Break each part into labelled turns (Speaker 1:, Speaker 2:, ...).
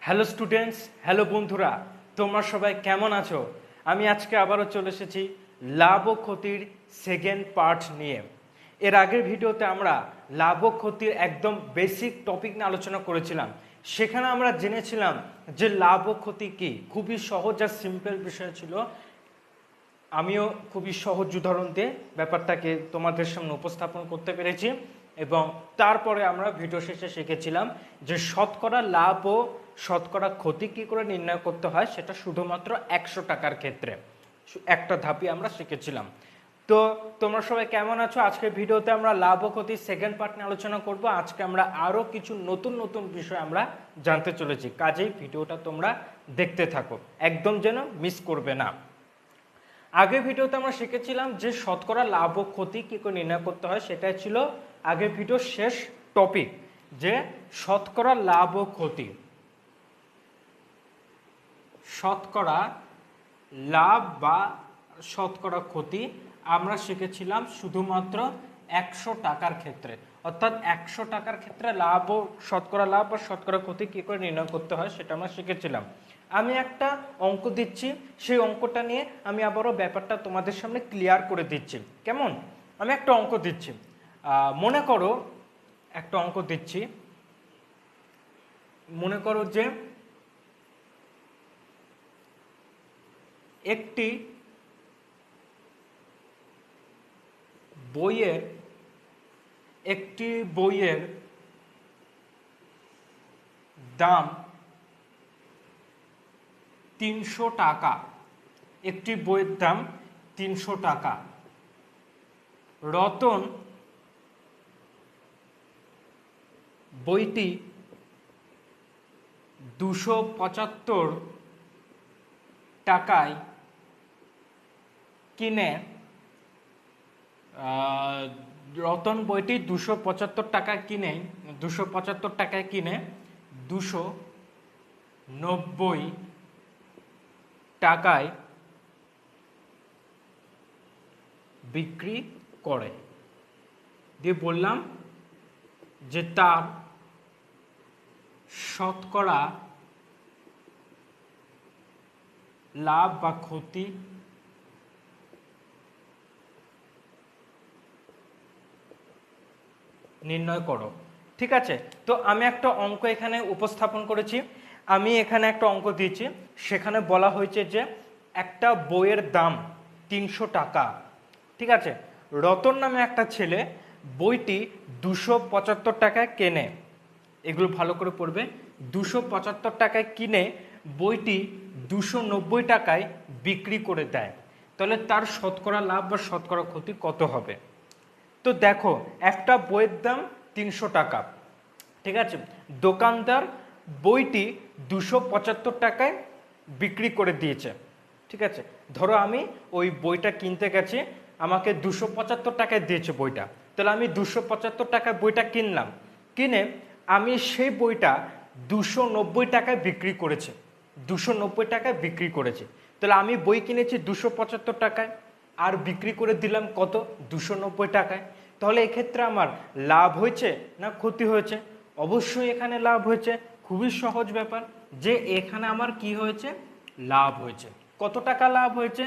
Speaker 1: Hello students, hello বন্ধুরা, তোমরা সবাই কেমন আছো? আমি আজকে আবারও চলে এসেছি লাভ ও ক্ষতির সেকেন্ড পার্ট নিয়ে। এর আগের ভিডিওতে আমরা লাভ ও ক্ষতির একদম বেসিক টপিক নিয়ে আলোচনা করেছিলাম। সেখানে আমরা জেনেছিলাম যে লাভ ও ক্ষতি কী। খুবই সহজ আর সিম্পল বিষয় ছিল। আমিও খুবই সহজ উদাহরণ দিয়ে ব্যাপারটাকে তোমাদের সামনে উপস্থাপন করতে পেরেছি এবং তারপরে আমরা ভিডিও শেষে শিখেছিলাম যে শতকরা লাভ ও শতকরা ক্ষতি কী করে নির্ণয় করতে হয়, সেটা শুধুমাত্র 100 টাকার ক্ষেত্রে একটা ধাপই আমরা শিখেছিলাম। তো তোমরা সবাই কেমন আছো? আজকের ভিডিওতে আমরা লাভ ও ক্ষতির সেকেন্ড পার্ট নিয়ে আলোচনা করব। আজকে আমরা আরও কিছু নতুন নতুন বিষয় আমরা জানতে চলেছি, কাজেই ভিডিওটা তোমরা দেখতে থাকো, একদম যেন মিস করবে না। আগের ভিডিওতে আমরা শিখেছিলাম যে শতকরা লাভ ও ক্ষতি কী করে নির্ণয় করতে হয়, সেটাই ছিল আগের ভিডিওর শেষ টপিক, যে শতকরা লাভ ও ক্ষতি। শতকরা লাভ বা শতকরা ক্ষতি আমরা শিখেছিলাম শুধুমাত্র 100 টাকার ক্ষেত্রে, অর্থাৎ 100 টাকার ক্ষেত্রে লাভ ও শতকরা লাভ বা শতকরা ক্ষতি কী করে নির্ণয় করতে হয় সেটা আমরা শিখেছিলাম। আমি একটা অঙ্ক দিচ্ছি, সেই অঙ্কটা নিয়ে আমি আবারও ব্যাপারটা তোমাদের সামনে ক্লিয়ার করে দিচ্ছি। কেমন? আমি একটা অঙ্ক দিচ্ছি, মনে করো একটা অঙ্ক দিচ্ছি, মনে করো যে একটি বইয়ের দাম 300 টাকা। একটি বইয়ের দাম 300 টাকা। রতন বইটি 275 টাকায় কিনে রতন বইটি 275 টাকায় কিনে 290 টাকায় বিক্রি করে। দিয়ে বললাম যে তার শতকরা লাভ বা ক্ষতি নির্ণয় করো। ঠিক আছে, তো আমি একটা অঙ্ক এখানে উপস্থাপন করেছি। আমি এখানে একটা অঙ্ক দিয়েছি, সেখানে বলা হয়েছে যে একটা বইয়ের দাম 300 টাকা। ঠিক আছে, রতন নামে একটা ছেলে বইটি 275 টাকায় কেনে। এগুলো ভালো করে পড়বে। 275 টাকায় কিনে বইটি 290 টাকায় বিক্রি করে দেয়। তাহলে তার শতকরা লাভ বা শতকরা ক্ষতি কত হবে? তো দেখো, একটা বইয়ের দাম 300 টাকা। ঠিক আছে, দোকানদার বইটি 275 টাকায় বিক্রি করে দিয়েছে। ঠিক আছে, ধরো আমি ওই বইটা কিনতে গেছি, আমাকে 275 টাকায় দিয়েছে বইটা। তাহলে আমি 275 টাকায় বইটা কিনলাম, কিনে আমি সেই বইটা 290 টাকায় বিক্রি করেছি। 290 টাকায় বিক্রি করেছি। তাহলে আমি বই কিনেছি 275 টাকায়, আর বিক্রি করে দিলাম কত? 290 টাকায়। তাহলে এক্ষেত্রে আমার লাভ হয়েছে না ক্ষতি হয়েছে? অবশ্যই এখানে লাভ হয়েছে। খুবই সহজ ব্যাপার যে এখানে আমার কি হয়েছে? লাভ হয়েছে। কত টাকা লাভ হয়েছে?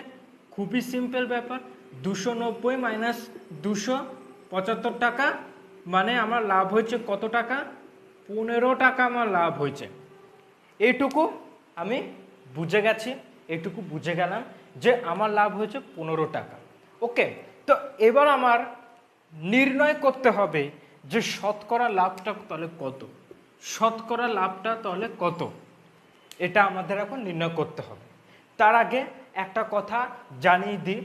Speaker 1: খুবই সিম্পল ব্যাপার, 290 মাইনাস 275 টাকা, মানে আমার লাভ হয়েছে কত টাকা? 15 টাকা আমার লাভ হয়েছে। এইটুকু আমি বুঝে গেছি, এইটুকু বুঝে গেলাম যে আমার লাভ হয়েছে 15 টাকা। ওকে, তো এবার আমার নির্ণয় করতে হবে যে শতকরা লাভটা তাহলে কত। শতকরা লাভটা তাহলে কত, এটা আমাদের এখন নির্ণয় করতে হবে। তার আগে একটা কথা জানিয়ে দিই,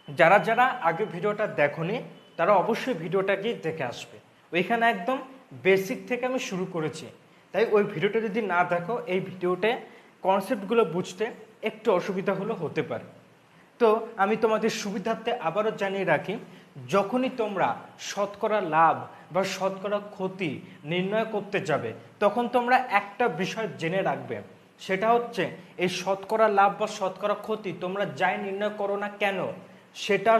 Speaker 1: যারা যারা আগে ভিডিওটা দেখোনি তারা অবশ্যই ভিডিওটা গিয়ে দেখে আসবে। ওইখানে একদম বেসিক থেকে আমি শুরু করেছি, তাই ওই ভিডিওটা যদি না দেখো এই ভিডিওতে কনসেপ্টগুলো বুঝতে একটু অসুবিধা হলেও হতে পারে। তো আমি তোমাদের সুবিধার্থে আবারও জানিয়ে রাখি, যখনই তোমরা শতকরা লাভ বা শতকরা ক্ষতি নির্ণয় করতে যাবে তখন তোমরা একটা বিষয় জেনে রাখবে, সেটা হচ্ছে এই শতকরা লাভ বা শতকরা ক্ষতি তোমরা যাই নির্ণয় করো না কেন, সেটা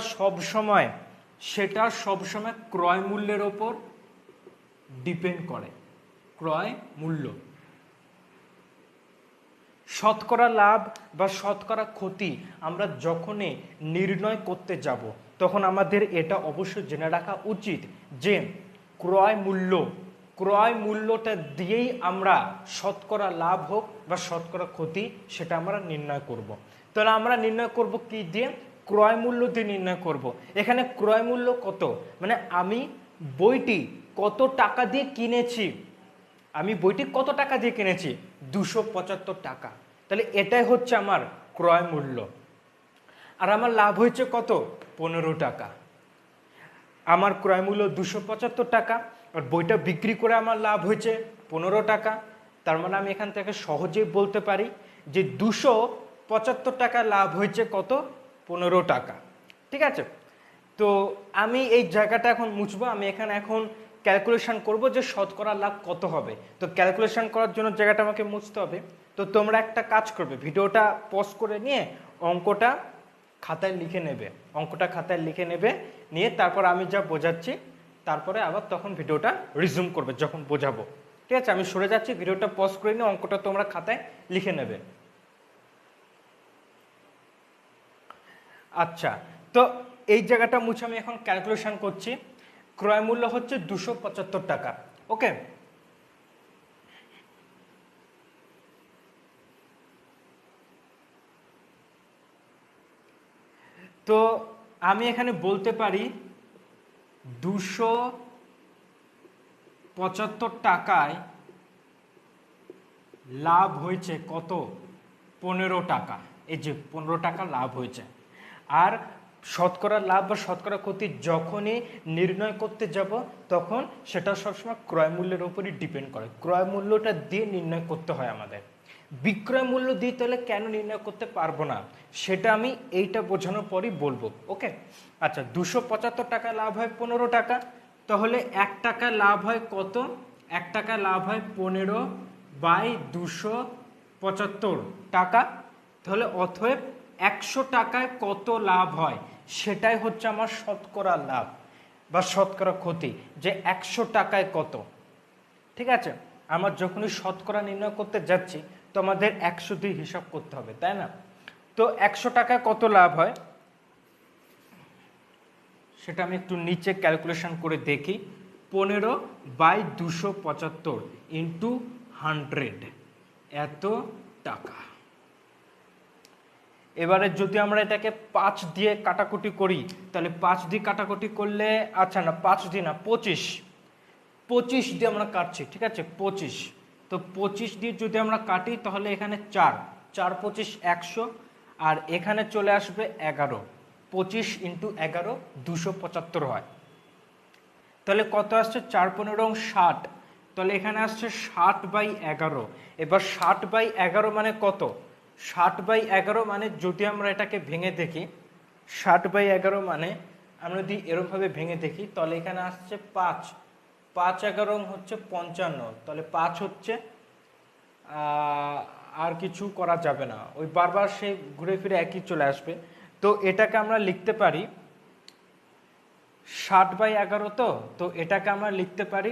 Speaker 1: সবসময় ক্রয় মূল্যের ওপর ডিপেন্ড করে। ক্রয় মূল্য, শতকরা লাভ বা শতকরা ক্ষতি আমরা যখনই নির্ণয় করতে যাব তখন আমাদের এটা অবশ্যই জেনে রাখা উচিত যে ক্রয় মূল্যটা দিয়েই আমরা শতকরা লাভ হোক বা শতকরা ক্ষতি সেটা আমরা নির্ণয় করব। তাহলে আমরা নির্ণয় করব কি দিয়ে? ক্রয় মূল্য দিয়ে নির্ণয় করব। এখানে ক্রয় মূল্য কত, মানে আমি বইটি কত টাকা দিয়ে কিনেছি, আমি বইটি কত টাকা দিয়ে কিনেছি? 275 টাকা। তাহলে এটাই হচ্ছে আমার ক্রয় মূল্য। আর আমার লাভ হয়েছে কত? 15 টাকা। আমার ক্রয় মূল্য 275 টাকা, আর বইটা বিক্রি করে আমার লাভ হয়েছে 15 টাকা। তার মানে আমি এখান থেকে সহজেই বলতে পারি যে 275 টাকা লাভ হয়েছে কত? 15 টাকা। ঠিক আছে, তো আমি এই জায়গাটা এখন মুছবো। আমি এখানে এখন ক্যালকুলেশন করব যে শতকরা লাভ কত হবে। তো ক্যালকুলেশন করার জন্য জায়গাটা আমাকে মুছতে হবে। তো তোমরা একটা কাজ করবে, ভিডিওটা পজ করে নিয়ে অঙ্কটা খাতায় লিখে নেবে, নিয়ে তারপর আমি যা বোঝাচ্ছি তারপরে আবার তখন ভিডিওটা রিজুম করবে যখন বোঝাবো। ঠিক আছে, আমি সরে যাচ্ছি, ভিডিওটা পজ করে নিয়ে অঙ্কটা তোমরা খাতায় লিখে নেবে। আচ্ছা, তো এই জায়গাটা মুছে আমি এখন ক্যালকুলেশন করছি। ক্রয় মূল্য হচ্ছে 275 টাকা। ওকে, তো আমি এখানে বলতে পারি 275 টাকায় লাভ হয়েছে কত? 15 টাকা। এই যে 15 টাকা লাভ হয়েছে। আর শতকরা লাভ বা শতকরা ক্ষতি যখনই নির্ণয় করতে যাব তখন সেটা সবসময় ক্রয় মূল্যের উপরই ডিপেন্ড করে। ক্রয় মূল্যটা দিয়ে নির্ণয় করতে হয় আমাদের। বিক্রয় মূল্য দিয়ে তাহলে কেন নির্ণয় করতে পারবো না সেটা আমি এইটা বোঝানোর পরই বলবো। ওকে, আচ্ছা, 275 টাকা লাভ হয় 15 টাকা, তাহলে 1 টাকা লাভ হয় কত? 1 টাকা লাভ হয় 15/275 টাকা। তাহলে অতএব 100 টাকায় কত লাভ হয় সেটাই হচ্ছে আমার শতকরা লাভ বা শতকরা ক্ষতি, যে 100 টাকায় কত। ঠিক আছে, আমার যখনই শতকরা নির্ণয় করতে যাচ্ছি তো আমাদের 100 দিয়ে হিসাব করতে হবে, তাই না? তো 100 টাকায় কত লাভ হয় সেটা আমি একটু নিচে ক্যালকুলেশন করে দেখি। 15/275 ইন্টু 100, এত টাকা। এবারে যদি আমরা এটাকে 5 দিয়ে কাটাকুটি করি তাহলে 5 দিয়ে কাটাকুটি করলে, আচ্ছা না 5 দিয়ে না, 25 দিয়ে আমরা কাটছি। ঠিক আছে, 25, তো 25 দিয়ে যদি আমরা কাটি তাহলে এখানে 4 4 25 100, আর এখানে চলে আসবে 11। 25 ইন্টু 11 275 হয়। তাহলে কত আসছে? 4 15 60, তাহলে এখানে আসছে 60/11। এবার 60/11 মানে কত? 60/11 মানে যদি আমরা এটাকে ভেঙে দেখি, 60/11 মানে আমরা যদি এরকমভাবে ভেঙে দেখি তাহলে এখানে আসছে 5 5 11 হচ্ছে 55, তাহলে 5 হচ্ছে, আর কিছু করা যাবে না, ওই বারবার সে ঘুরে ফিরে একই চলে আসবে। তো এটাকে আমরা লিখতে পারি 60/11, তো এটাকে আমরা লিখতে পারি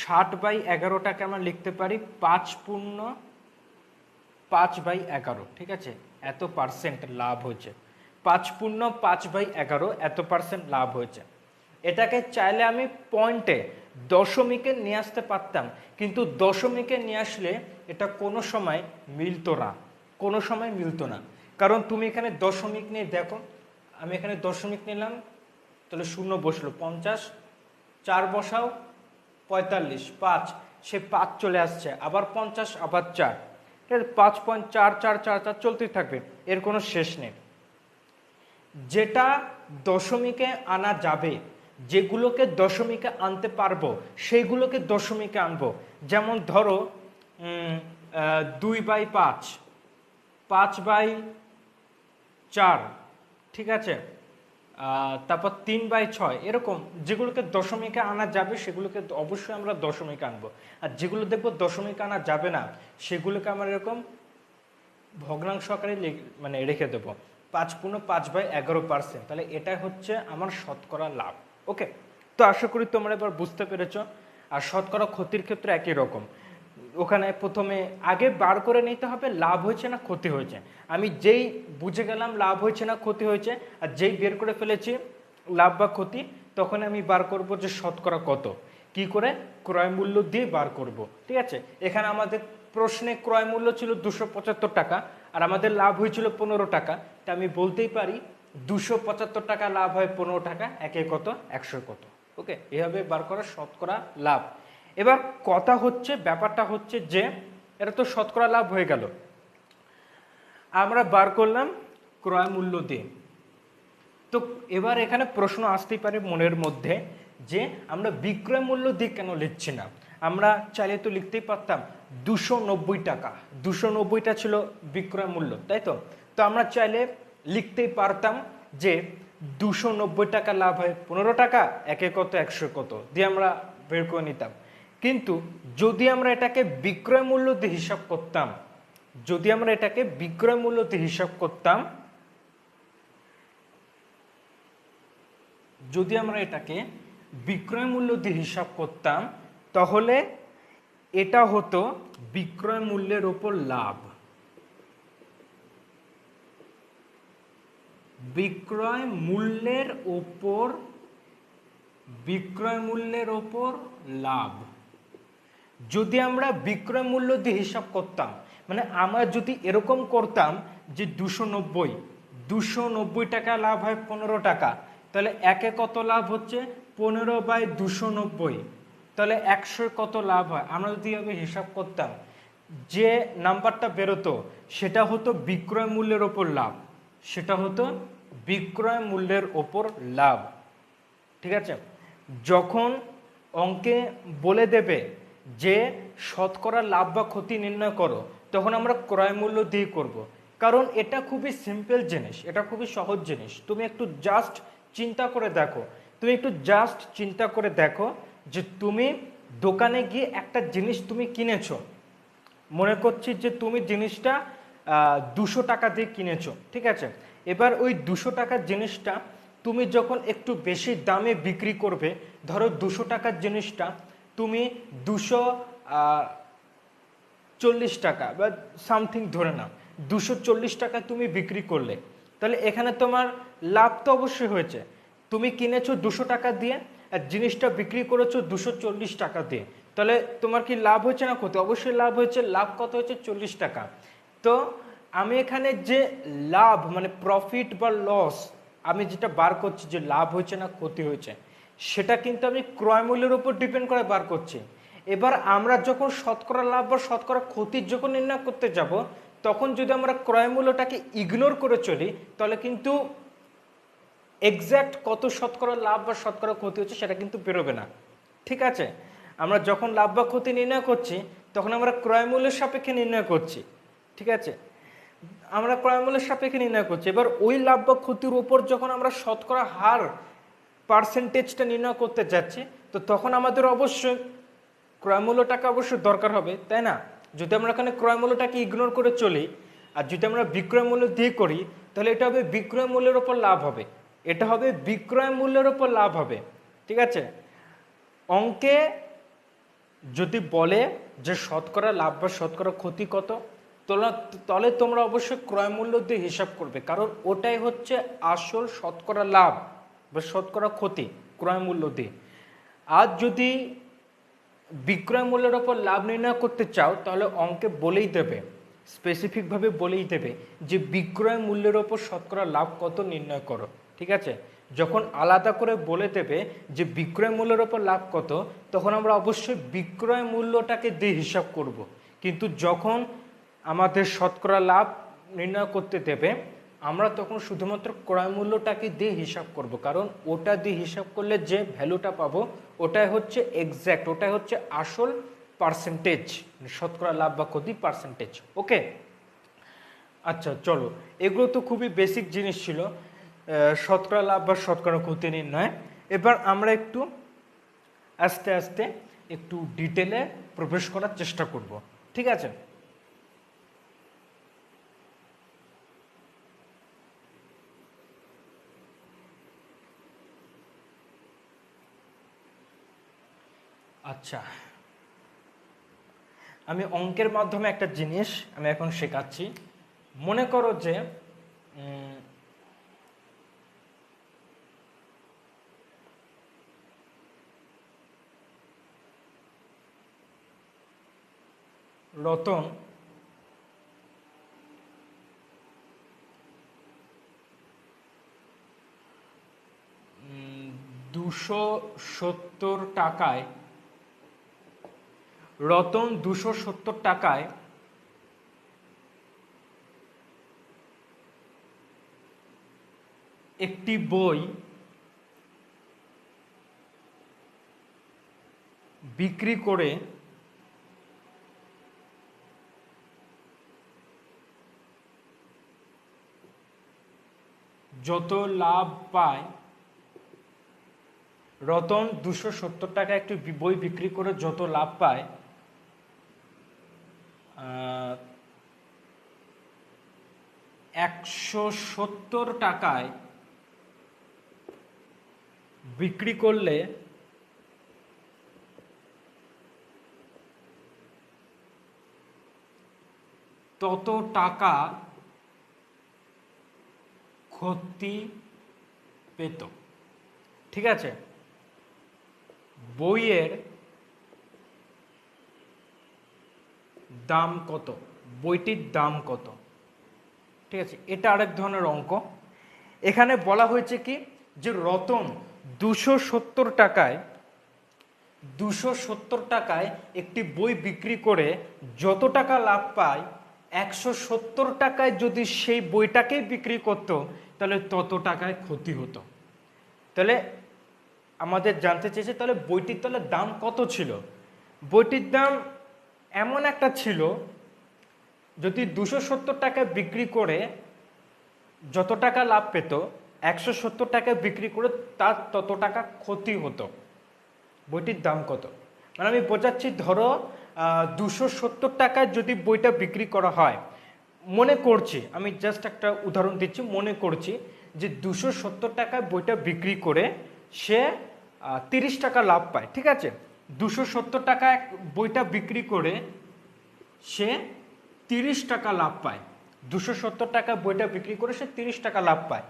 Speaker 1: 60/11টাকে আমরা লিখতে পারি 5/11। ঠিক আছে, এত পার্সেন্ট লাভ হয়েছে, 5/5/11 এত পার্সেন্ট লাভ হয়েছে। এটাকে চাইলে আমি পয়েন্টে দশমিকে নিয়ে আসতে পারতাম, কিন্তু দশমিকে নিয়ে আসলে এটা কোনো সময় মিলতো না, কারণ তুমি এখানে দশমিক নিয়ে দেখো, আমি এখানে দশমিক নিলাম তাহলে 0 বসলো, 50, 4 বসাও 45, 5, সে 5 চলে আসছে, আবার 50, আবার 4, 5.44444 চলতেই থাকবে, এর কোনো শেষ নেই। যেটা দশমিকে আনা যাবে, যেগুলোকে দশমিকে আনতে পারবো সেইগুলোকে দশমিকে আনবো। যেমন ধরো 2/5, 5/4, ঠিক আছে, তারপর 3/6, এরকম যেগুলোকে দশমিকে আনা যাবে সেগুলোকে অবশ্যই আমরা দশমিকে আনবো। আর যেগুলো দেখবো দশমিকে আনা যাবে না সেগুলোকে আমরা এরকম ভগ্নাংশ আকারে মানে রেখে দেবো, 5/5/11%। তাহলে এটাই হচ্ছে আমার শতকরা লাভ। ওকে, তো আশা করি তোমরা এবার বুঝতে পেরেছ। আর শতকরা ক্ষতির ক্ষেত্রে একই রকম, ওখানে প্রথমে আগে বার করে নিতে হবে লাভ হয়েছে না ক্ষতি হয়েছে। আমি যেই বুঝে গেলাম লাভ হয়েছে না ক্ষতি হয়েছে, আর যেই বের করে ফেলেছি লাভ বা ক্ষতি, তখন আমি বার করব যে শতকরা কত, কি করে ক্রয় মূল্য দিয়ে বার করব। ঠিক আছে, এখানে আমাদের প্রশ্নে ক্রয় মূল্য ছিল 275 টাকা আর আমাদের লাভ হয়েছিল 15 টাকা, তা আমি বলতেই পারি 275 টাকা লাভ হয় 15 টাকা, একে কত 100 কত। ওকে, এভাবে বার করা শতকরা লাভ। এবার কথা হচ্ছে, ব্যাপারটা হচ্ছে যে এটা তো শতকরা লাভ হয়ে গেল, আমরা বার করলাম ক্রয় মূল্য দিয়ে। তো এবার এখানে প্রশ্ন আসতেই পারে মনের মধ্যে যে আমরা বিক্রয় মূল্য দিয়ে কেন লিখছি না? আমরা চাইলে তো লিখতেই পারতাম 290 টাকা, 290টা ছিল বিক্রয় মূল্য, তাই তো? তো আমরা চাইলে লিখতেই পারতাম যে 290 টাকা লাভ হয় 15 টাকা, একে কত 100 কত দিয়ে আমরা বের করে নিতাম। কিন্তু যদি আমরা এটাকে বিক্রয় মূল্য দিয়ে হিসাব করতাম, যদি আমরা এটাকে বিক্রয় মূল্য দিয়ে হিসাব করতাম, যদি আমরা এটাকে বিক্রয় মূল্য দিয়ে হিসাব করতাম, তাহলে এটা হতো বিক্রয় মূল্যের ওপর লাভ, বিক্রয় মূল্যের ওপর, বিক্রয় মূল্যের ওপর লাভ। যদি আমরা বিক্রয় মূল্য দিয়ে হিসাব করতাম, মানে আমরা যদি এরকম করতাম যে 290 টাকা লাভ হয় 15 টাকা, তাহলে একে কত লাভ হচ্ছে 15/290, তাহলে 100 কত লাভ হয়। আমরা যদি এভাবে হিসাব করতাম, যে নাম্বারটা বেরোতো সেটা হতো বিক্রয় মূল্যের ওপর লাভ, সেটা হতো বিক্রয় মূল্যের ওপর লাভ। ঠিক আছে, যখন অঙ্কে বলে দেবে যে শতকরা লাভ বা ক্ষতি নির্ণয় করো, তখন আমরা ক্রয় মূল্য দিয়ে করব। কারণ এটা খুবই সিম্পল জিনিস, এটা খুবই সহজ জিনিস। তুমি একটু জাস্ট চিন্তা করে দেখো, তুমি একটু জাস্ট চিন্তা করে দেখো যে তুমি দোকানে গিয়ে একটা জিনিস তুমি কিনেছো, মনে করছি যে তুমি জিনিসটা 200 টাকা দিয়ে কিনেছো, ঠিক আছে? এবার ওই 200 টাকার জিনিসটা তুমি যখন একটু বেশি দামে বিক্রি করবে, ধরো 200 টাকার জিনিসটা তুমি 240 টাকা বা সামথিং ধরে নাও, 240 টাকা তুমি বিক্রি করলে, তাহলে এখানে তোমার লাভ তো অবশ্যই হয়েছে। তুমি কিনেছো 200 টাকা দিয়ে আর জিনিসটা বিক্রি করেছো 240 টাকা দিয়ে, তাহলে তোমার কি লাভ হয়েছে না ক্ষতি? অবশ্যই লাভ হয়েছে। লাভ কত হয়েছে? 40 টাকা। তো আমি এখানে যে লাভ মানে প্রফিট বা লস আমি যেটা বার করছি, যে লাভ হয়েছে না ক্ষতি হয়েছে, সেটা কিন্তু আমি ক্রয় মূল্যের উপর ডিপেন্ড করে বার করছি। এবার আমরা যখন শতকরা লাভ বা শতকরা ক্ষতির যখন নির্ণয় করতে যাব, তখন যদি আমরা ক্রয় মূল্যটাকে ইগনোর করে চলি, তাহলে কিন্তু এক্স্যাক্ট কত শতকরা লাভ বা শতকরা ক্ষতি হচ্ছে সেটা কিন্তু বেরোবে না। ঠিক আছে, আমরা যখন লাভ বা ক্ষতি নির্ণয় করছি তখন আমরা ক্রয় মূল্যের সাপেক্ষে নির্ণয় করছি। ঠিক আছে, আমরা ক্রয় মূল্যের সাপেক্ষে নির্ণয় করছি। এবার ওই লাভ বা ক্ষতির উপর যখন আমরা শতকরা হার পার্সেন্টেজটা নির্ণয় করতে যাচ্ছি, তো তখন আমাদের অবশ্যই ক্রয় মূল্যটাকে অবশ্যই দরকার হবে, তাই না? যদি আমরা এখানে ক্রয় মূল্যটাকে ইগনোর করে চলি আর যদি আমরা বিক্রয় মূল্য দিয়ে করি, তাহলে এটা হবে বিক্রয় মূল্যের ওপর লাভ হবে, এটা হবে বিক্রয় মূল্যের ওপর লাভ হবে। ঠিক আছে, অঙ্কে যদি বলে যে শতকরা লাভ বা শতকরা ক্ষতি কত, তাহলে তোমরা অবশ্যই ক্রয় মূল্য দিয়ে হিসাব করবে, কারণ ওটাই হচ্ছে আসল শতকরা লাভ বা শতকরা ক্ষতি, ক্রয় মূল্য দিয়ে। আর যদি বিক্রয় মূল্যের ওপর লাভ নির্ণয় করতে চাও, তাহলে অঙ্কে বলেই দেবে, স্পেসিফিকভাবে বলেই দেবে যে বিক্রয় মূল্যের ওপর শতকরা লাভ কত নির্ণয় করো। ঠিক আছে, যখন আলাদা করে বলে দেবে যে বিক্রয় মূল্যের ওপর লাভ কত, তখন আমরা অবশ্যই বিক্রয় মূল্যটাকে দিয়ে হিসাব করব। কিন্তু যখন আমাদের শতকরা লাভ নির্ণয় করতে দেবে, আমরা তখন শুধুমাত্র ক্রয় মূল্যটাকে দিয়ে হিসাব করব, কারণ ওটা দিয়ে হিসাব করলে যে ভ্যালুটা পাবো ওটাই হচ্ছে এক্স্যাক্ট, ওটাই হচ্ছে আসল পার্সেন্টেজ, শতকরা লাভ বা ক্ষতি পার্সেন্টেজ। ওকে, আচ্ছা চলো, এগুলো তো খুবই বেসিক জিনিস ছিল, শতকরা লাভ বা শতকরা ক্ষতি নির্ণয়। এবার আমরা একটু আস্তে আস্তে একটু ডিটেলে প্রবেশ করার চেষ্টা করব। ঠিক আছে, আচ্ছা আমি অঙ্কের মাধ্যমে একটা জিনিস আমি এখন শেখাচ্ছি। মনে করো যে রতন 270 টাকায় একটি বই বিক্রি করে যত লাভ পায়, রতন 270 টাকা একটি বই বিক্রি করে যত লাভ পায় 170 টাকায় বিক্রি করলে তত টাকা ক্ষতি পেত। ঠিক আছে, বইয়ের দাম কত, বইটির দাম কত। ঠিক আছে, এটা আরেক ধরনের অঙ্ক। এখানে বলা হয়েছে কি যে রতন 270 টাকায় একটি বই বিক্রি করে যত টাকা লাভ পায় 170 টাকায় যদি সেই বইটাকেই বিক্রি করতো তাহলে তত টাকায় ক্ষতি হতো। তাহলে আমাদের জানতে চেয়েছে তাহলে বইটির তাহলে দাম কত ছিল। বইটির দাম এমন একটা ছিল, যদি 270 টাকায় বিক্রি করে যত টাকা লাভ পেত 170 টাকায় বিক্রি করে তার তত টাকা ক্ষতি হতো। বইটির দাম কত, মানে আমি বোঝাচ্ছি, ধরো 270 টাকায় যদি বইটা বিক্রি করা হয়, মনে করছি আমি জাস্ট একটা উদাহরণ দিচ্ছি, মনে করছি যে 270 টাকায় বইটা বিক্রি করে সে 30 টাকা লাভ পায়। ঠিক আছে, 270 টাকায় বইটা বিক্রি করে সে 30 টাকা লাভ পায়, 270 টাকা বইটা বিক্রি করে সে 30 টাকা লাভ পায়।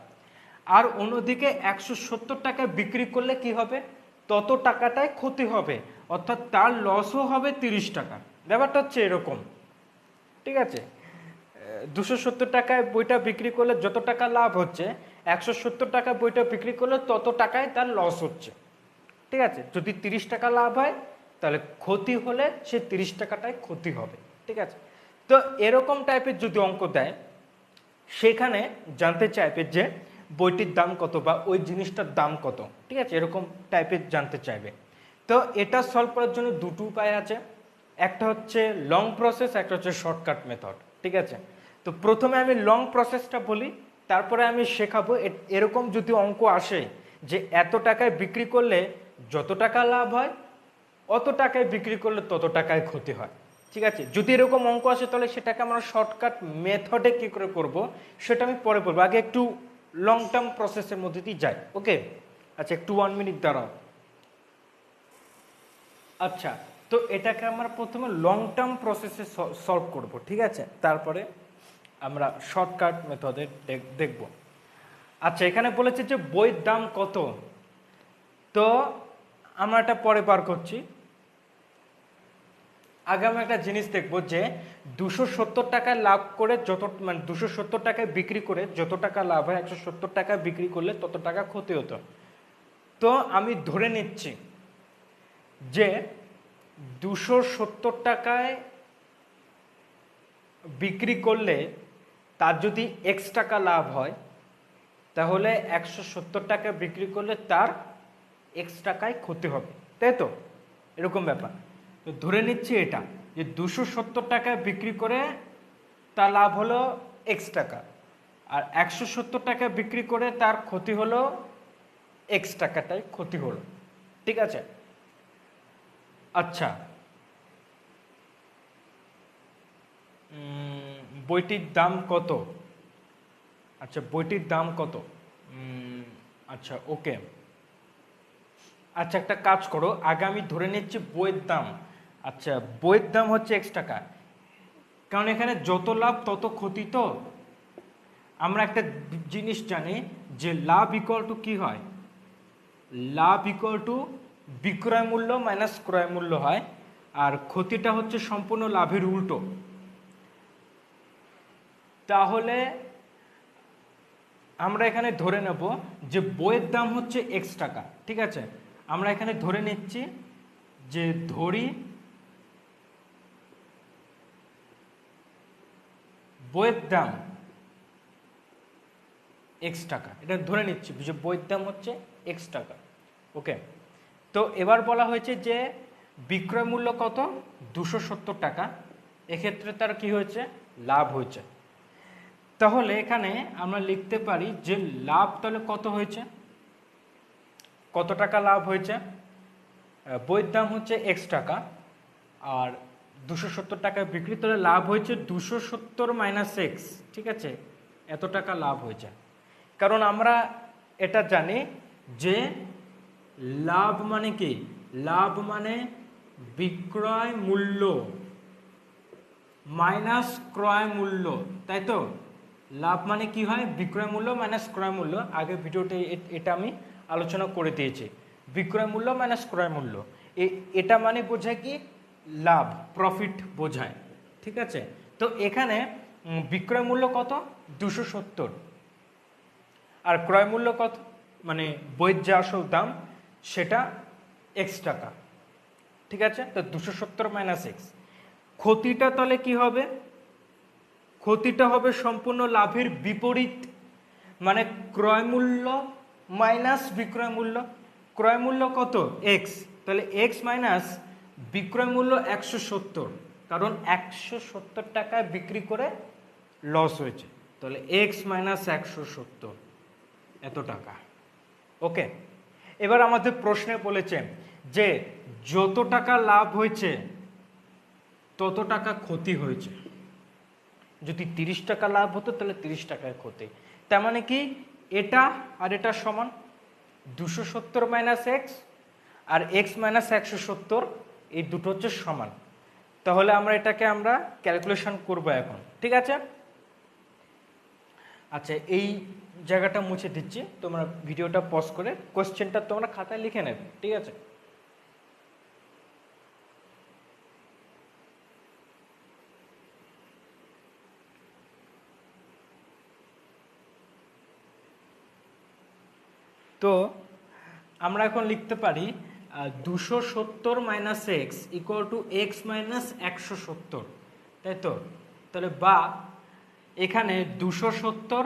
Speaker 1: আর অন্যদিকে 170 টাকায় বিক্রি করলে কি হবে, তত টাকাটাই ক্ষতি হবে, অর্থাৎ তার লসও হবে 30 টাকা। ব্যাপারটা হচ্ছে এরকম। ঠিক আছে, 270 টাকায় বইটা বিক্রি করলে যত টাকা লাভ হচ্ছে, 170 টাকা বইটা বিক্রি করলে তত টাকায় তার লস হচ্ছে। ঠিক আছে, যদি 30 টাকা লাভ হয় তাহলে ক্ষতি হলে সে 30 টাকাটাই ক্ষতি হবে। ঠিক আছে, তো এরকম টাইপের যদি অঙ্ক দেয়, সেখানে জানতে চাইবে যে বইটির দাম কত বা ওই জিনিসটার দাম কত। ঠিক আছে, এরকম টাইপের জানতে চাইবে। তো এটা সলভ করার জন্য দুটো উপায় আছে, একটা হচ্ছে লং প্রসেস, একটা হচ্ছে শর্টকাট মেথড। ঠিক আছে, তো প্রথমে আমি লং প্রসেসটা বলি, তারপরে আমি শেখাবো এরকম যদি অঙ্ক আসে যে এত টাকায় বিক্রি করলে যত টাকা লাভ হয়, অত টাকায় বিক্রি করলে তত টাকায় ক্ষতি হয়। ঠিক আছে, যদি এরকম অঙ্ক আসে তাহলে সেটাকে আমরা শর্টকাট মেথডে কী করে করব সেটা আমি পরে বলবো, আগে একটু লং টার্ম প্রসেসের মধ্যে দিয়ে যাই। ওকে, আচ্ছা একটু 1 মিনিট দাঁড়াও। আচ্ছা, তো এটাকে আমরা প্রথমে লং টার্ম প্রসেসে সলভ করব। ঠিক আছে, তারপরে আমরা শর্টকাট মেথডে দেখব। আচ্ছা, এখানে বলেছে যে বইয়ের দাম কত, তো আমরা এটা পরে বার করছি। আগে আমি একটা জিনিস দেখব যে 270 টাকায় লাভ করে যত, মানে 270 টাকায় বিক্রি করে যত টাকা লাভ হয় 170 টাকায় বিক্রি করলে তত টাকা ক্ষতি হতো। তো আমি ধরে নিচ্ছি যে 270 টাকায় বিক্রি করলে তার যদি x টাকা লাভ হয়, তাহলে 170 টাকা বিক্রি করলে তার x টাকায় ক্ষতি হবে, তাই তো? এরকম ব্যাপার। তো ধরে নিচ্ছি এটা যে 270 টাকায় বিক্রি করে তার লাভ হলো x টাকা, আর 170 টাকা বিক্রি করে তার ক্ষতি হলো x টাকাটাই ক্ষতি হলো। ঠিক আছে, আচ্ছা বইটির দাম কত, আচ্ছা বইটির দাম কত, আচ্ছা ওকে। আচ্ছা একটা কাজ করো, আগে আমি ধরে নিচ্ছি বইয়ের দাম, আচ্ছা, বইয়ের দাম হচ্ছে x টাকা, কারণ এখানে যত লাভ তত ক্ষতি। তো আমরা একটা জিনিস জানি যে লাভ ইকুয়াল টু কি হয়, লাভ ইকুয়াল টু বিক্রয় মূল্য মাইনাস ক্রয় মূল্য হয়, আর ক্ষতিটা হচ্ছে সম্পূর্ণ লাভের উল্টো। তাহলে আমরা এখানে ধরে নেব যে বইয়ের দাম হচ্ছে x টাকা, ঠিক আছে। আমরা এখানে ধরে নিচ্ছি যে ধরি বইয়ের দাম x টাকা, এটা ধরে নিচ্ছি যে বইয়ের দাম হচ্ছে x টাকা। ওকে, তো এবার বলা হয়েছে যে বিক্রয় মূল্য কত, 270 টাকা। এক্ষেত্রে তার কি হয়েছে, লাভ হয়েছে। তাহলে এখানে আমরা লিখতে পারি যে লাভ তাহলে কত হয়েছে, কত টাকা লাভ হয়েছে। বইয়ের দাম হচ্ছে x টাকা আর 270 টাকা বিক্রি, তাহলে লাভ হয়েছে 270 মাইনাস x, ঠিক আছে, এত টাকা লাভ হয়েছে। কারণ আমরা এটা জানি যে লাভ মানে কি, লাভ মানে বিক্রয় মূল্য মাইনাস ক্রয় মূল্য, তাই তো। লাভ মানে কি হয়, বিক্রয় মূল্য মাইনাস ক্রয় মূল্য। আগে ভিডিওতে এটা আমি আলোচনা করে দিয়েছি, বিক্রয় মূল্য মাইনাস ক্রয় মূল্য। এটা মানে বোঝায় কি, লাভ, প্রফিট বোঝায়, ঠিক আছে। তো এখানে বিক্রয় মূল্য কত, 270, আর ক্রয় মূল্য কত, মানে বইয়ের যে আসল দাম সেটা x টাকা, ঠিক আছে। তো 270 মাইনাস x, ক্ষতিটা তাহলে কি হবে, ক্ষতিটা হবে সম্পূর্ণ লাভের বিপরীত, মানে ক্রয় মূল্য মাইনাস বিক্রয় মূল্য। ক্রয় মূল্য কত, x, তাহলে x মাইনাস বিক্রয় মূল্য 170, কারণ 170 টাকায় বিক্রি করে লস হয়েছে, তাহলে x মাইনাস 170 এত টাকা। ওকে, এবার আমাদের প্রশ্নে বলেছে যে যত টাকা লাভ হয়েছে তত টাকা ক্ষতি হয়েছে। যদি 30 টাকা লাভ হতো তাহলে 30 টাকায় ক্ষতি। তার মানে কি, এটা আর এটা সমান 270 মাইনাস এক্স আর এক্স মাইনাস 170, এই দুটো হচ্ছে সমান। তাহলে আমরা এটাকে আমরা ক্যালকুলেশন করব এখন, ঠিক আছে। আচ্ছা, এই জায়গাটা মুছে দিচ্ছি, তোমরা ভিডিওটা পজ করে কোশ্চেনটা তোমরা খাতায় লিখে নেবে, ঠিক আছে। তো আমরা এখন লিখতে পারি 270 minus x equal to x minus 170, তাই তো। তাহলে বা এখানে 270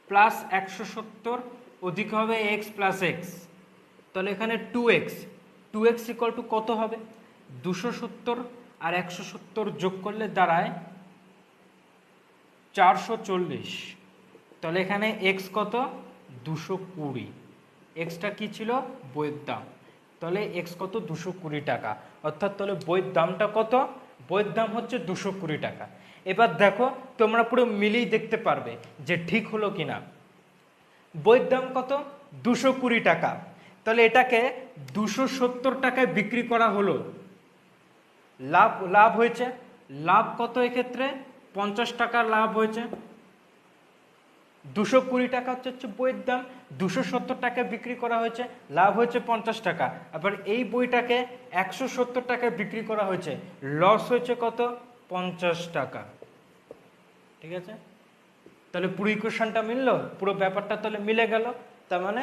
Speaker 1: প্লাস 170 অধিক হবে এক্স প্লাস এক্স, তাহলে এখানে 2x, 2x ইকুয়াল টু কত হবে, 270 আর 170 যোগ করলে দাঁড়ায় 440। তাহলে এখানে এক্স কত, 220। এক্সটা কি ছিল, বইয়ের দাম, তাহলে এক্স কত, 220 টাকা। অর্থাৎ তাহলে বইয়ের দামটা কত, বইয়ের দাম হচ্ছে 220 টাকা। এবার দেখো তোমরা পুরো মিলিয়ে দেখতে পারবে যে ঠিক হলো কিনা। বইয়ের দাম কত, 220 টাকা, তাহলে এটাকে 270 টাকায় বিক্রি করা হলো, লাভ লাভ হয়েছে। লাভ কত, এক্ষেত্রে 50 টাকা লাভ হয়েছে। 220 টাকা হচ্ছে বইয়ের দাম, 270 টাকায় বিক্রি করা হয়েছে, লাভ হয়েছে 50 টাকা। আবার এই বইটাকে 170 টাকায় বিক্রি করা হয়েছে, লস হয়েছে কত, 50 টাকা, ঠিক আছে। তাহলে পুরো ইকুয়েশনটা মিললো, পুরো ব্যাপারটা তাহলে মিলে গেল। তার মানে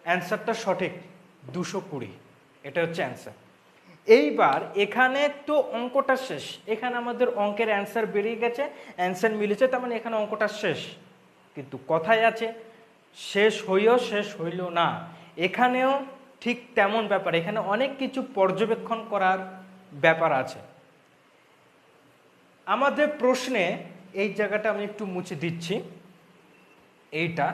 Speaker 1: অ্যান্সারটা সঠিক, 220, এটা হচ্ছে অ্যান্সার। এইবার এখানে তো অঙ্কটা শেষ, এখানে আমাদের অঙ্কের অ্যান্সার বেরিয়ে গেছে, অ্যান্সার মিলেছে, তার মানে এখানে অঙ্কটা শেষ। কিন্তু কথায় আছে, শেষ হইও শেষ হইল না, এখানেও ঠিক তেমন ব্যাপার, এখানে অনেক কিছু পর্যবেক্ষণ করার ব্যাপার আছে। আমাদের প্রশ্নে এই জায়গাটা আমি একটু মুছে দিচ্ছি, এইটা,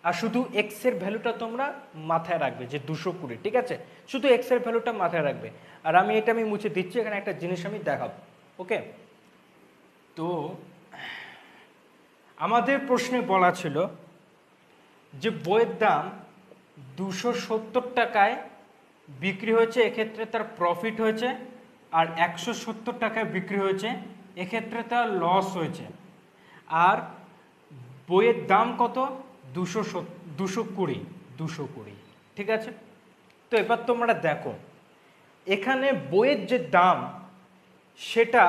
Speaker 1: আর শুধু এক্স এর ভ্যালুটা তোমরা মাথায় রাখবে যে 220, ঠিক আছে, শুধু এক্স এর ভ্যালুটা মাথায় রাখবে। আর এটা আমি মুছে দিচ্ছি, এখানে একটা জিনিস আমি দেখাবো, ওকে। তো আমাদের প্রশ্নে বলা ছিল যে বইয়ের দাম 270 টাকায় বিক্রি হয়েছে, এক্ষেত্রে তার প্রফিট হয়েছে আর 170 টাকায় বিক্রি হয়েছে, এক্ষেত্রে তার লস হয়েছে। আর বইয়ের দাম কত? 220, ঠিক আছে। তো এবার তোমরা দেখো এখানে বইয়ের যে দাম সেটা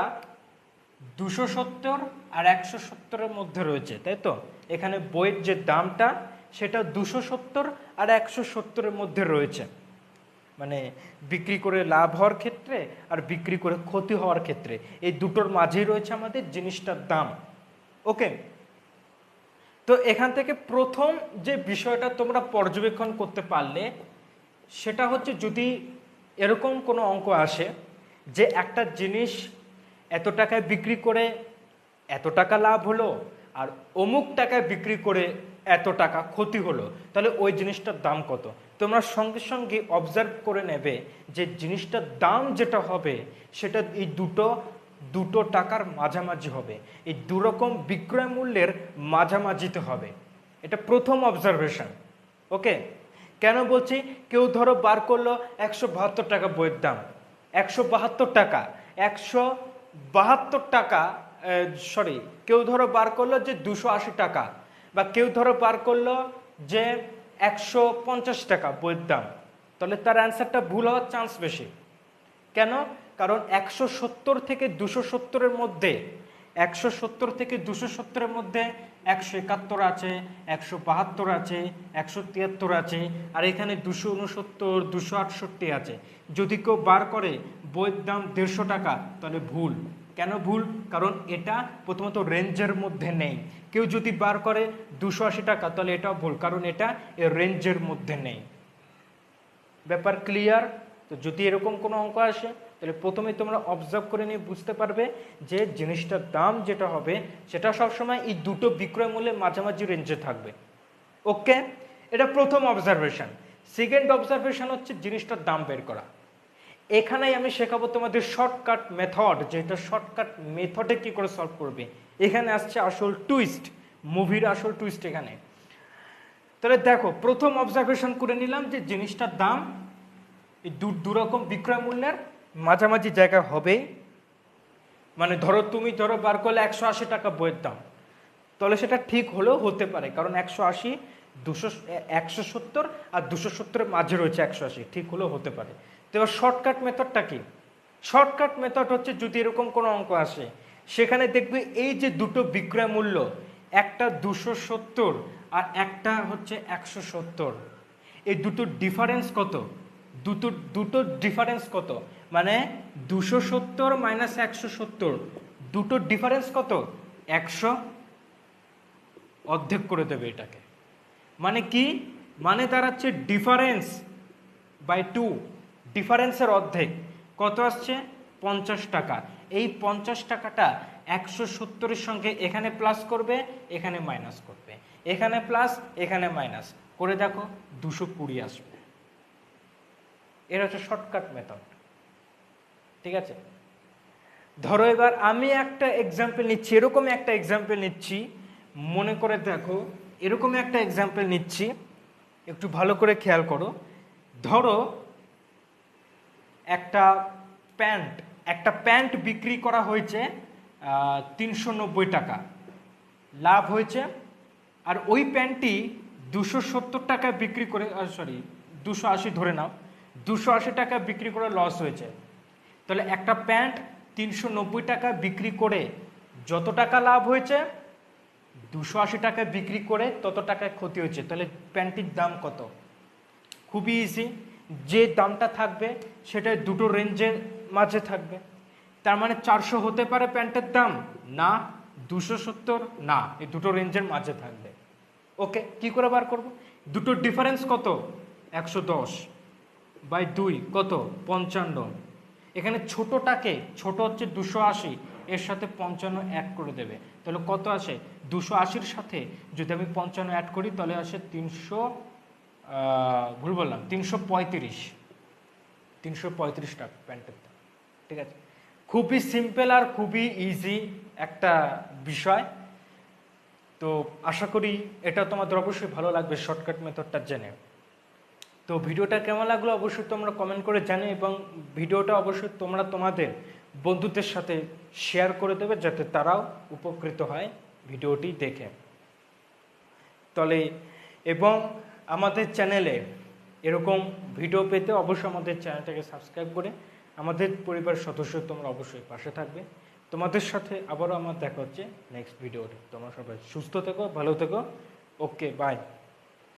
Speaker 1: 270 আর 170-এর মধ্যে রয়েছে, তাই তো। এখানে বইয়ের যে দামটা সেটা 270 আর 170-এর মধ্যে রয়েছে, মানে বিক্রি করে লাভ হওয়ার ক্ষেত্রে আর বিক্রি করে ক্ষতি হওয়ার ক্ষেত্রে এই দুটোর মাঝেই রয়েছে আমাদের জিনিসটার দাম। ওকে, তো এখান থেকে প্রথম যে বিষয়টা তোমরা পর্যবেক্ষণ করতে পারলে সেটা হচ্ছে, যদি এরকম কোনো অঙ্ক আসে যে একটা জিনিস এত টাকায় বিক্রি করে এত টাকা লাভ হলো আর অমুক টাকায় বিক্রি করে এত টাকা ক্ষতি হলো, তাহলে ওই জিনিসটার দাম কত? তোমরা সঙ্গে সঙ্গে অবজার্ভ করে নেবে যে জিনিসটার দাম যেটা হবে সেটা এই দুটো টাকার মাঝামাঝি হবে, এই দুরকম বিক্রয় মূল্যের মাঝামাঝিতে হবে। এটা প্রথম অবজারভেশন। ওকে, কেন বলছি? কেউ ধরো বার করলো 172 টাকা বইয়ের দাম, 172 টাকা, 172 টাকা, সরি, কেউ ধরো বার করলো যে 280 টাকা, বা কেউ ধরো বার করলো যে 150 টাকা বইয়ের দাম, তাহলে তার অ্যান্সারটা ভুল হওয়ার চান্স বেশি। কেন? কারণ 170 থেকে 270-এর মধ্যে 170 থেকে 270-এর মধ্যে 171 আছে, 172 আছে, 173 আছে, আর এখানে 269, 268 আছে। যদি কেউ বার করে বইয়ের দাম 150 টাকা, তাহলে ভুল। কেন ভুল? কারণ এটা প্রথমত রেঞ্জের মধ্যে নেই। কেউ যদি বার করে 280 টাকা, তাহলে এটাও ভুল, কারণ এটা এর রেঞ্জের মধ্যে নেই। ব্যাপার ক্লিয়ার? তো যদি এরকম কোনো অঙ্ক আসে তাহলে প্রথমে তোমরা অবজার্ভ করে নিয়ে বুঝতে পারবে যে জিনিসটার দাম যেটা হবে সেটা সবসময় এই দুটো বিক্রয় মূল্যের মাঝামাঝি রেঞ্জে থাকবে। ওকে, এটা প্রথম অবজারভেশন। সেকেন্ড অবজারভেশন হচ্ছে জিনিসটার দাম বের করা। এখানেই আমি শেখাবো তোমাদের শর্টকাট মেথড, যেটা শর্টকাট মেথডে কি করে সলভ করবে। এখানে আসছে আসল টুইস্ট, মুভির আসল টুইস্ট এখানে। তাহলে দেখো, প্রথম অবজারভেশন করে নিলাম যে জিনিসটার দাম এই দুরকম বিক্রয় মূল্যের মাঝামাঝি জায়গা হবেই। মানে ধরো তুমি বার করলে 180 টাকা বইয়ের দাম, তাহলে সেটা ঠিক হলেও হতে পারে, কারণ 180, 170 আর 270-এর মাঝে রয়েছে 180, ঠিক হলেও হতে পারে। তো এবার শর্টকাট মেথডটা কি? শর্টকাট মেথড হচ্ছে, যদি এরকম কোনো অঙ্ক আসে সেখানে দেখবে এই যে দুটো বিক্রয় মূল্য, একটা 270 আর একটা হচ্ছে 170, এই দুটোর ডিফারেন্স কত? দুটো ডিফারেন্স কত? মানে 270 মাইনাস 170, দুটোর ডিফারেন্স কত? 100। অর্ধেক করে দেবে এটাকে। মানে কি? মানে দাঁড়াচ্ছে ডিফারেন্স বাই 2, ডিফারেন্সের অর্ধেক কত আসছে? 50 টাকা। এই 50 টাকাটা 170-এর সঙ্গে এখানে প্লাস করবে, এখানে মাইনাস করবে, এখানে প্লাস এখানে মাইনাস করে দেখো 220 আসবে। এটা হচ্ছে শর্টকাট মেথড, ঠিক আছে। ধরো এবার আমি একটা এক্সাম্পল নিচ্ছি, এরকম একটা এক্সাম্পল নিচ্ছি, মনে করে দেখো, এরকম একটা এক্সাম্পল নিচ্ছি, একটু ভালো করে খেয়াল করো। ধরো একটা প্যান্ট বিক্রি করা হয়েছে 390 টাকা, লাভ হয়েছে। আর ওই প্যান্টটি 270 টাকায় বিক্রি করে, সরি 280 ধরে নাও, 280 টাকা বিক্রি করে লস হয়েছে। তাহলে একটা প্যান্ট 390 টাকা বিক্রি করে যত টাকা লাভ হয়েছে, 280 টাকায় বিক্রি করে তত টাকায় ক্ষতি হয়েছে। তাহলে প্যান্টটির দাম কত? খুবই ইজি, যে দামটা থাকবে সেটা দুটো রেঞ্জের মাঝে থাকবে। তার মানে 400 হতে পারে প্যান্টের দাম, না 270, না, এই দুটো রেঞ্জের মাঝে থাকবে। ওকে, কি করে বার করব? দুটোর ডিফারেন্স কত? 110 বাই 2 কত? 55। এখানে ছোটটাকে, ছোট হচ্ছে 280, এর সাথে 55 অ্যাড করে দেবে, তাহলে কত আসে? 280-র সাথে যদি আমি 55 অ্যাড করি তাহলে আসে 335 টাকা প্যান্টের দাম, ঠিক আছে। খুবই সিম্পল আর খুবই ইজি একটা বিষয়। তো আশা করি এটা তোমাদের অবশ্যই ভালো লাগবে শর্টকাট মেথডটা জেনে। তো ভিডিওটা কেমন লাগলো অবশ্যই তোমরা কমেন্ট করে জানিও, এবং ভিডিওটা অবশ্যই তোমরা তোমাদের বন্ধুদের সাথে শেয়ার করে দেবে যাতে তারাও উপকৃত হয় ভিডিওটি দেখে। তাহলে এবং আমাদের চ্যানেলে এরকম ভিডিও পেতে অবশ্যই আমাদের চ্যানেলটাকে সাবস্ক্রাইব করে আমাদের পরিবারের সদস্য তোমরা অবশ্যই পাশে থাকবে। তোমাদের সাথে আবারও আমার দেখা হচ্ছে নেক্সট ভিডিওতে। তোমরা সবাই সুস্থ থেকো, ভালো থেকো। ওকে, বাই।